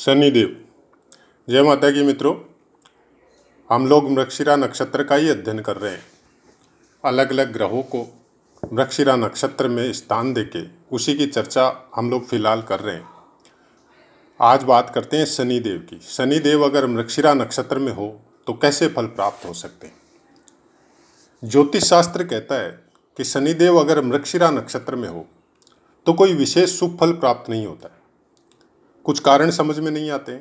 शनिदेव। जय माता की मित्रों, हम लोग मृगशिरा नक्षत्र का ही अध्ययन कर रहे हैं। अलग अलग ग्रहों को मृगशिरा नक्षत्र में स्थान देके उसी की चर्चा हम लोग फिलहाल कर रहे हैं। आज बात करते हैं शनिदेव की। शनिदेव अगर मृगशिरा नक्षत्र में हो तो कैसे फल प्राप्त हो सकते हैं। ज्योतिष शास्त्र कहता है कि शनिदेव अगर मृगशिरा नक्षत्र में हो तो कोई विशेष शुभ फल प्राप्त नहीं होता है। कुछ कारण समझ में नहीं आते।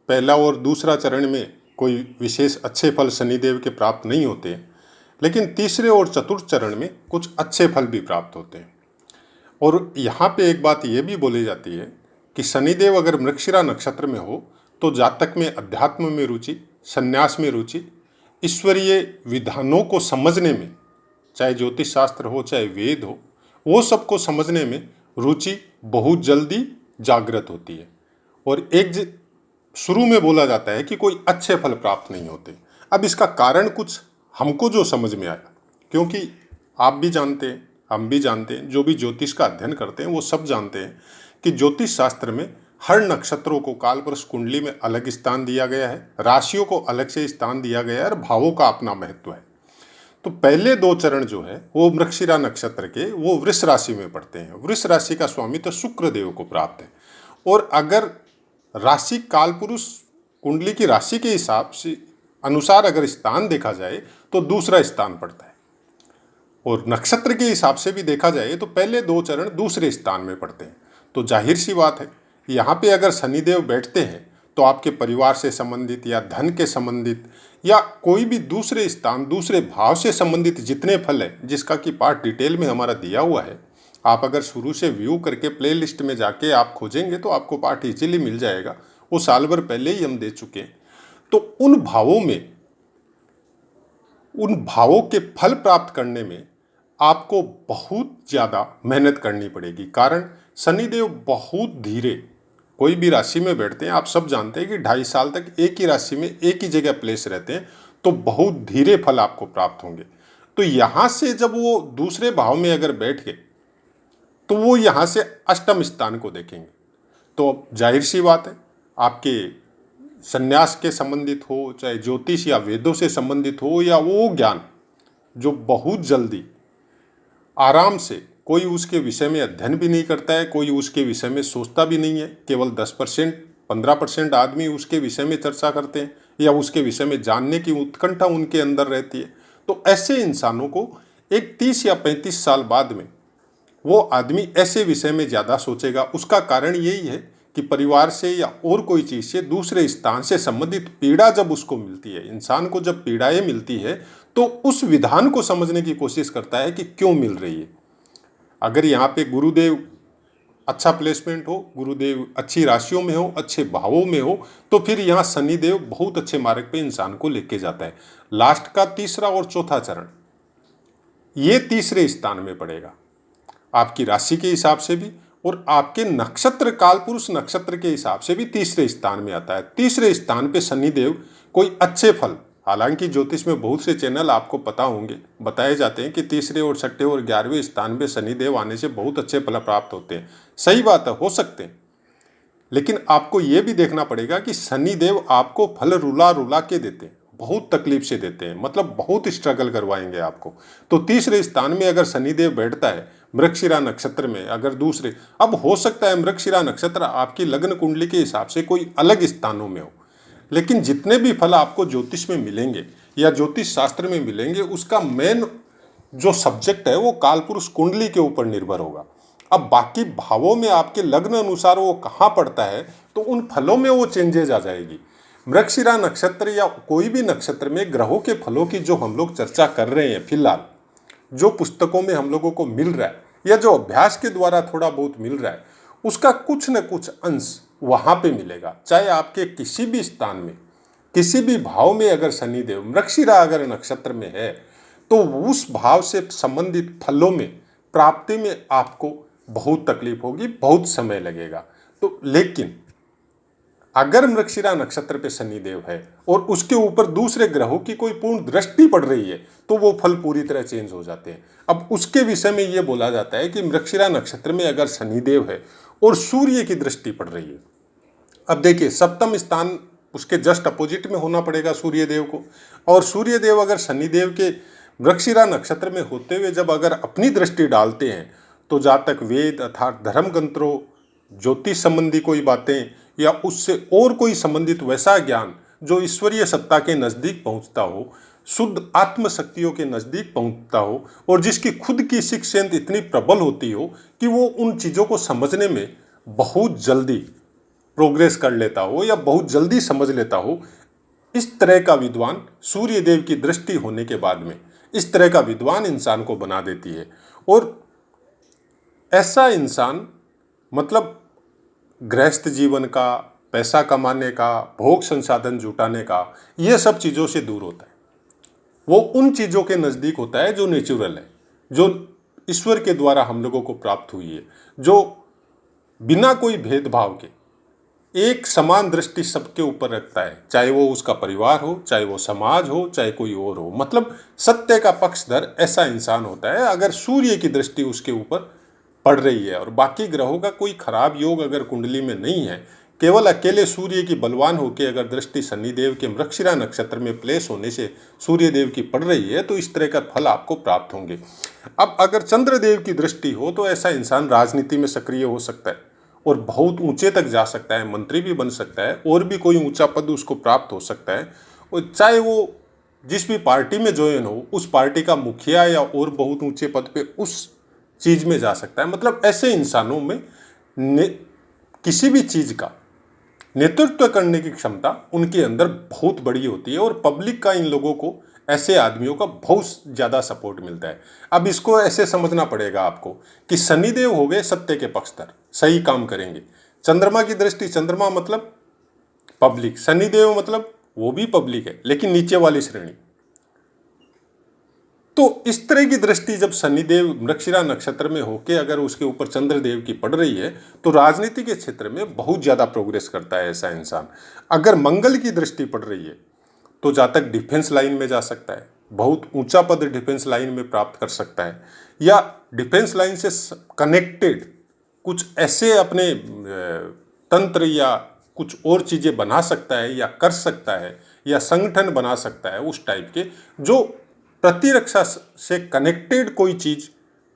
पहला और दूसरा चरण में कोई विशेष अच्छे फल शनिदेव के प्राप्त नहीं होते, लेकिन तीसरे और चतुर्थ चरण में कुछ अच्छे फल भी प्राप्त होते हैं। और यहाँ पे एक बात ये भी बोली जाती है कि शनिदेव अगर मृगशिरा नक्षत्र में हो तो जातक में अध्यात्म में रुचि, संन्यास में रुचि, ईश्वरीय विधानों को समझने में, चाहे ज्योतिष शास्त्र हो चाहे वेद हो, वो सबको समझने में रुचि बहुत जल्दी जागृत होती है। और शुरू में बोला जाता है कि कोई अच्छे फल प्राप्त नहीं होते। अब इसका कारण कुछ हमको जो समझ में आया, क्योंकि आप भी जानते हैं, हम भी जानते हैं, जो भी ज्योतिष का अध्ययन करते हैं वो सब जानते हैं कि ज्योतिष शास्त्र में हर नक्षत्रों को कालपुरुष कुंडली में अलग स्थान दिया गया है, राशियों को अलग से स्थान दिया गया है और भावों का अपना महत्व है। तो पहले दो चरण जो है वो मृगशिरा नक्षत्र के वो वृष राशि में पड़ते हैं। वृष राशि का स्वामी तो शुक्र देव को प्राप्त है। और अगर राशि कालपुरुष कुंडली की राशि के हिसाब से अनुसार अगर स्थान देखा जाए तो दूसरा स्थान पड़ता है, और नक्षत्र के हिसाब से भी देखा जाए तो पहले दो चरण दूसरे स्थान में पड़ते हैं। तो जाहिर सी बात है, यहाँ पे अगर शनिदेव बैठते हैं तो आपके परिवार से संबंधित या धन के संबंधित या कोई भी दूसरे स्थान दूसरे भाव से संबंधित जितने फल है, जिसका कि पार्ट डिटेल में हमारा दिया हुआ है, आप अगर शुरू से व्यू करके प्लेलिस्ट में जाके आप खोजेंगे तो आपको पार्ट इजीली मिल जाएगा। वो साल भर पहले ही हम दे चुके हैं। तो उन भावों के फल प्राप्त करने में आपको बहुत ज़्यादा मेहनत करनी पड़ेगी। कारण शनिदेव बहुत धीरे कोई भी राशि में बैठते हैं। आप सब जानते हैं कि 2.5 साल तक एक ही राशि में एक ही जगह प्लेस रहते हैं, तो बहुत धीरे फल आपको प्राप्त होंगे। तो यहाँ से जब वो दूसरे भाव में अगर बैठ के तो वो यहाँ से अष्टम स्थान को देखेंगे, तो जाहिर सी बात है आपके संन्यास के संबंधित हो, चाहे ज्योतिष या वेदों से संबंधित हो, या वो ज्ञान जो बहुत जल्दी आराम से कोई उसके विषय में अध्ययन भी नहीं करता है, कोई उसके विषय में सोचता भी नहीं है। केवल 10% 15% आदमी उसके विषय में चर्चा करते हैं या उसके विषय में जानने की उत्कंठा उनके अंदर रहती है। तो ऐसे इंसानों को एक 30 या 35 साल बाद में वो आदमी ऐसे विषय में ज़्यादा सोचेगा। उसका कारण यही है कि परिवार से या और कोई चीज़ से दूसरे स्थान से संबंधित पीड़ा जब उसको मिलती है, इंसान को जब पीड़ाएं मिलती है तो उस विधान को समझने की कोशिश करता है कि क्यों मिल रही है। अगर यहाँ पे गुरुदेव अच्छा प्लेसमेंट हो, गुरुदेव अच्छी राशियों में हो, अच्छे भावों में हो, तो फिर यहाँ शनिदेव बहुत अच्छे मार्ग पे इंसान को लेके जाता है। लास्ट का तीसरा और चौथा चरण ये तीसरे स्थान में पड़ेगा, आपकी राशि के हिसाब से भी और आपके नक्षत्र कालपुरुष नक्षत्र के हिसाब से भी तीसरे स्थान में आता है। तीसरे स्थान पे शनिदेव कोई अच्छे फल, हालांकि ज्योतिष में बहुत से चैनल आपको पता होंगे, बताए जाते हैं कि तीसरे और छठे और 11वें स्थान पे शनिदेव आने से बहुत अच्छे फल प्राप्त होते हैं। सही बात है, हो सकते हैं, लेकिन आपको ये भी देखना पड़ेगा कि शनिदेव आपको फल रुला रुला के देते हैं, बहुत तकलीफ से देते हैं, मतलब बहुत स्ट्रगल करवाएंगे आपको। तो तीसरे स्थान में अगर शनिदेव बैठता है मृगशिरा नक्षत्र में, अगर दूसरे, अब हो सकता है मृगशिरा नक्षत्र आपकी लग्न कुंडली के हिसाब से कोई अलग स्थानों में हो, लेकिन जितने भी फल आपको ज्योतिष में मिलेंगे या ज्योतिष शास्त्र में मिलेंगे, उसका मेन जो सब्जेक्ट है वो कालपुरुष कुंडली के ऊपर निर्भर होगा। अब बाकी भावों में आपके लग्न अनुसार वो कहाँ पड़ता है तो उन फलों में वो चेंजेज आ जाएगी। मृगशिरा नक्षत्र या कोई भी नक्षत्र में ग्रहों के फलों की जो हम लोग चर्चा कर रहे हैं फिलहाल, जो पुस्तकों में हम लोगों को मिल रहा है या जो अभ्यास के द्वारा थोड़ा बहुत मिल रहा है, उसका कुछ न कुछ अंश वहाँ पे मिलेगा। चाहे आपके किसी भी स्थान में किसी भी भाव में अगर शनिदेव मृगशिरा अगर नक्षत्र में है तो उस भाव से संबंधित फलों में प्राप्ति में आपको बहुत तकलीफ होगी, बहुत समय लगेगा। तो लेकिन अगर मृगशिरा नक्षत्र पे शनिदेव है और उसके ऊपर दूसरे ग्रहों की कोई पूर्ण दृष्टि पड़ रही है तो वो फल पूरी तरह चेंज हो जाते हैं। अब उसके विषय में ये बोला जाता है कि मृगशिरा नक्षत्र में अगर शनिदेव है और सूर्य की दृष्टि पड़ रही है, अब देखिए सप्तम स्थान उसके जस्ट अपोजिट में होना पड़ेगा सूर्य देव को, और सूर्य देव अगर शनिदेव के वृक्षिरा नक्षत्र में होते हुए जब अगर अपनी दृष्टि डालते हैं तो जहाँ तक वेद अर्थात धर्म ग्रंथों, ज्योतिष संबंधी कोई बातें या उससे और कोई संबंधित वैसा ज्ञान जो ईश्वरीय सत्ता के नज़दीक पहुंचता हो, शुद्ध आत्मशक्तियों के नज़दीक पहुंचता हो, और जिसकी खुद की शिक्षण इतनी प्रबल होती हो कि वो उन चीज़ों को समझने में बहुत जल्दी प्रोग्रेस कर लेता हो या बहुत जल्दी समझ लेता हो, इस तरह का विद्वान सूर्य देव की दृष्टि होने के बाद में इस तरह का विद्वान इंसान को बना देती है। और ऐसा इंसान मतलब गृहस्थ जीवन का, पैसा कमाने का, भोग संसाधन जुटाने का, ये सब चीज़ों से दूर होता है। वो उन चीज़ों के नज़दीक होता है जो नेचुरल है, जो ईश्वर के द्वारा हम लोगों को प्राप्त हुई है, जो बिना कोई भेदभाव के एक समान दृष्टि सबके ऊपर रखता है, चाहे वो उसका परिवार हो, चाहे वो समाज हो, चाहे कोई और हो। मतलब सत्य का पक्षधर ऐसा इंसान होता है अगर सूर्य की दृष्टि उसके ऊपर पड़ रही है। और बाकी ग्रहों का कोई खराब योग अगर कुंडली में नहीं है, केवल अकेले सूर्य की बलवान होकर अगर दृष्टि शनिदेव के मृगशिरा नक्षत्र में प्लेस होने से सूर्य देव की पड़ रही है तो इस तरह का फल आपको प्राप्त होंगे। अब अगर चंद्रदेव की दृष्टि हो तो ऐसा इंसान राजनीति में सक्रिय हो सकता है और बहुत ऊंचे तक जा सकता है, मंत्री भी बन सकता है और भी कोई ऊंचा पद उसको प्राप्त हो सकता है। और चाहे वो जिस भी पार्टी में ज्वाइन हो, उस पार्टी का मुखिया या और बहुत ऊंचे पद पे उस चीज़ में जा सकता है। मतलब ऐसे इंसानों में किसी भी चीज़ का नेतृत्व करने की क्षमता उनके अंदर बहुत बड़ी होती है और पब्लिक का इन लोगों को, ऐसे आदमियों का बहुत ज़्यादा सपोर्ट मिलता है। अब इसको ऐसे समझना पड़ेगा आपको कि शनिदेव हो गए सत्य के पक्षधर, सही काम करेंगे। चंद्रमा की दृष्टि, चंद्रमा मतलब पब्लिक, शनिदेव मतलब वो भी पब्लिक है लेकिन नीचे वाली श्रेणी। तो इस तरह की दृष्टि जब शनिदेव मृगशिरा नक्षत्र में होके अगर उसके ऊपर चंद्रदेव की पड़ रही है तो राजनीति के क्षेत्र में बहुत ज़्यादा प्रोग्रेस करता है ऐसा इंसान। अगर मंगल की दृष्टि पड़ रही है तो जहाँ तक डिफेंस लाइन में जा सकता है, बहुत ऊंचा पद डिफेंस लाइन में प्राप्त कर सकता है, या डिफेंस लाइन से कनेक्टेड कुछ ऐसे अपने तंत्र या कुछ और चीज़ें बना सकता है या कर सकता है, या संगठन बना सकता है उस टाइप के जो प्रतिरक्षा से कनेक्टेड कोई चीज़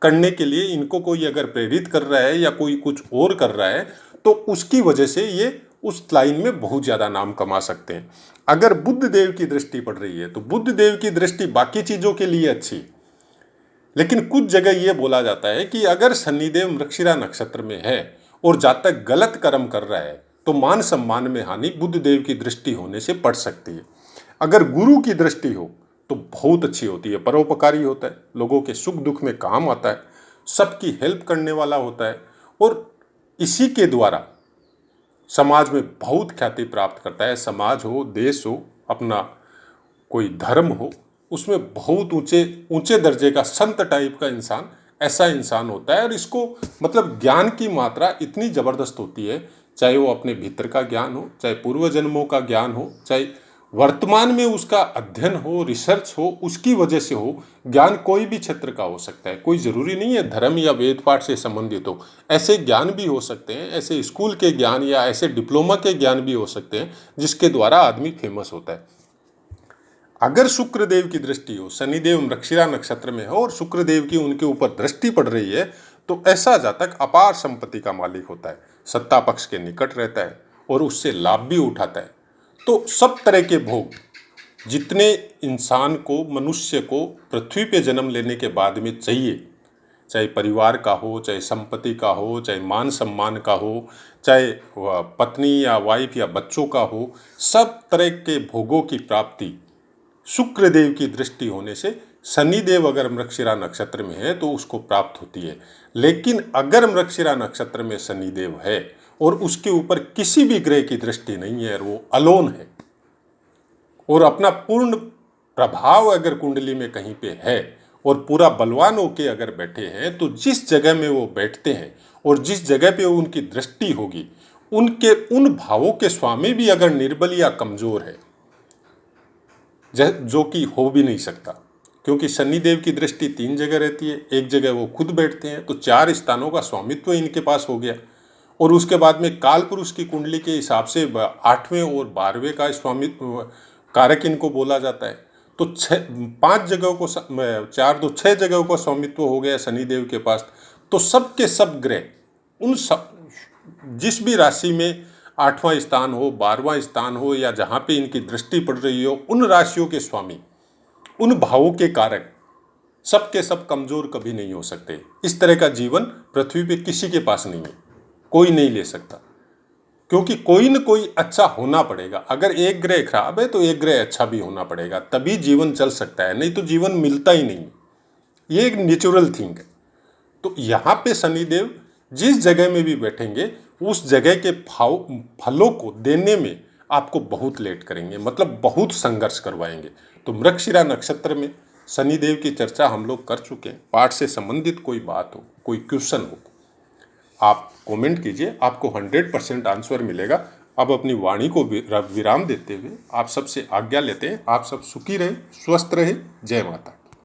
करने के लिए इनको कोई अगर प्रेरित कर रहा है या कोई कुछ और कर रहा है तो उसकी वजह से ये उस लाइन में बहुत ज़्यादा नाम कमा सकते हैं। अगर बुध देव की दृष्टि पड़ रही है तो बुध देव की दृष्टि बाकी चीज़ों के लिए अच्छी, लेकिन कुछ जगह ये बोला जाता है कि अगर शनिदेव मृगशिरा नक्षत्र में है और जहाँ तक गलत कर्म कर रहा है तो मान सम्मान में हानि बुध देव की दृष्टि होने से पड़ सकती है। अगर गुरु की दृष्टि हो तो बहुत अच्छी होती है, परोपकारी होता है, लोगों के सुख दुख में काम आता है, सबकी हेल्प करने वाला होता है और इसी के द्वारा समाज में बहुत ख्याति प्राप्त करता है। समाज हो, देश हो, अपना कोई धर्म हो, उसमें बहुत ऊंचे ऊंचे दर्जे का संत टाइप का इंसान ऐसा इंसान होता है। और इसको मतलब ज्ञान की मात्रा इतनी ज़बरदस्त होती है, चाहे वो अपने भीतर का ज्ञान हो, चाहे पूर्व जन्मों का ज्ञान हो, चाहे वर्तमान में उसका अध्ययन हो, रिसर्च हो, उसकी वजह से हो। ज्ञान कोई भी क्षेत्र का हो सकता है, कोई ज़रूरी नहीं है धर्म या वेद पाठ से संबंधित हो। ऐसे ज्ञान भी हो सकते हैं, ऐसे स्कूल के ज्ञान या ऐसे डिप्लोमा के ज्ञान भी हो सकते हैं जिसके द्वारा आदमी फेमस होता है। अगर शुक्रदेव की दृष्टि हो, शनिदेव मृगशिरा नक्षत्र में हो और शुक्रदेव की उनके ऊपर दृष्टि पड़ रही है तो ऐसा जातक अपार संपत्ति का मालिक होता है, सत्ता पक्ष के निकट रहता है और उससे लाभ भी उठाता है। तो सब तरह के भोग जितने इंसान को, मनुष्य को पृथ्वी पे जन्म लेने के बाद में चाहिए, चाहे परिवार का हो, चाहे संपत्ति का हो, चाहे मान सम्मान का हो, चाहे पत्नी या वाइफ या बच्चों का हो, सब तरह के भोगों की प्राप्ति शुक्रदेव की दृष्टि होने से शनिदेव अगर मृगशिरा नक्षत्र में है तो उसको प्राप्त होती है। लेकिन अगर मृगशिरा नक्षत्र में शनिदेव है और उसके ऊपर किसी भी ग्रह की दृष्टि नहीं है और वो अलोन है और अपना पूर्ण प्रभाव अगर कुंडली में कहीं पे है और पूरा बलवान होके अगर बैठे हैं तो जिस जगह में वो बैठते हैं और जिस जगह पे उनकी दृष्टि होगी उनके उन भावों के स्वामी भी अगर निर्बल या कमजोर है, जो कि हो भी नहीं सकता, क्योंकि शनिदेव की दृष्टि 3 जगह रहती है, एक जगह वो खुद बैठते हैं तो 4 स्थानों का स्वामित्व इनके पास हो गया। और उसके बाद में काल पुरुष की कुंडली के हिसाब से 8वें और 12वें का स्वामित्व कारक इनको बोला जाता है। तो 5 जगहों को 4 2 6 जगहों का स्वामित्व हो गया शनिदेव के पास। तो सब के सब ग्रह उन सब जिस भी राशि में 8वां स्थान हो, 12वां स्थान हो, या जहाँ पे इनकी दृष्टि पड़ रही हो, उन राशियों के स्वामी, उन भावों के कारक सब के सब कमजोर कभी नहीं हो सकते। इस तरह का जीवन पृथ्वी पे किसी के पास नहीं है, कोई नहीं ले सकता, क्योंकि कोई न कोई अच्छा होना पड़ेगा। अगर एक ग्रह खराब है तो एक ग्रह अच्छा भी होना पड़ेगा, तभी जीवन चल सकता है, नहीं तो जीवन मिलता ही नहीं। ये एक नेचुरल थिंग है। तो यहाँ पे शनिदेव जिस जगह में भी बैठेंगे उस जगह के फलों को देने में आपको बहुत लेट करेंगे, मतलब बहुत संघर्ष करवाएंगे। तो मृगशिरा नक्षत्र में शनिदेव की चर्चा हम लोग कर चुके हैं। पाठ से संबंधित कोई बात हो, कोई क्वेश्चन हो, आप कमेंट कीजिए, आपको 100% आंसर मिलेगा। अब अपनी वाणी को विराम देते हुए आप सबसे आज्ञा लेते हैं। आप सब सुखी रहे, स्वस्थ रहे। जय माता।